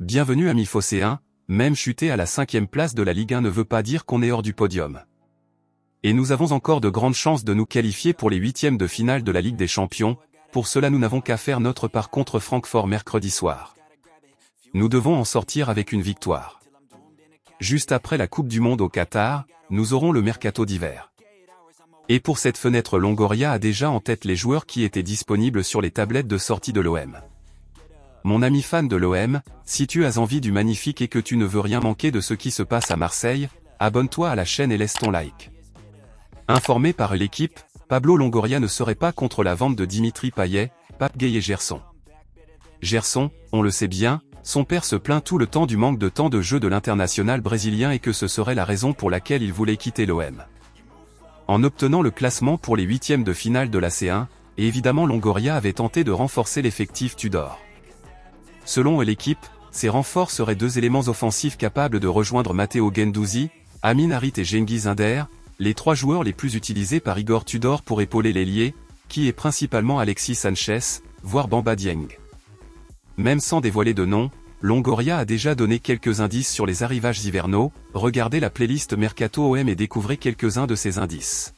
Bienvenue amis phocéens, même chuter à la 5e place de la Ligue 1 ne veut pas dire qu'on est hors du podium. Et nous avons encore de grandes chances de nous qualifier pour les 8e de finale de la Ligue des Champions, pour cela nous n'avons qu'à faire notre part contre Francfort mercredi soir. Nous devons en sortir avec une victoire. Juste après la Coupe du Monde au Qatar, nous aurons le mercato d'hiver. Et pour cette fenêtre Longoria a déjà en tête les joueurs qui étaient disponibles sur les tablettes de sortie de l'OM. Mon ami fan de l'OM, si tu as envie du magnifique et que tu ne veux rien manquer de ce qui se passe à Marseille, abonne-toi à la chaîne et laisse ton like. Informé par l'équipe, Pablo Longoria ne serait pas contre la vente de Dimitri Payet, Pape Gueye et Gerson. Gerson, on le sait bien, son père se plaint tout le temps du manque de temps de jeu de l'international brésilien et que ce serait la raison pour laquelle il voulait quitter l'OM. En obtenant le classement pour les 8e de finale de la C1, et évidemment Longoria avait tenté de renforcer l'effectif Tudor. Selon l'équipe, ces renforts seraient 2 éléments offensifs capables de rejoindre Matteo Guendouzi, Amin Harit et Cengiz Under, les 3 joueurs les plus utilisés par Igor Tudor pour épauler l'ailier, qui est principalement Alexis Sanchez, voire Bamba Dieng. Même sans dévoiler de nom, Longoria a déjà donné quelques indices sur les arrivages hivernaux, regardez la playlist Mercato OM et découvrez quelques-uns de ces indices.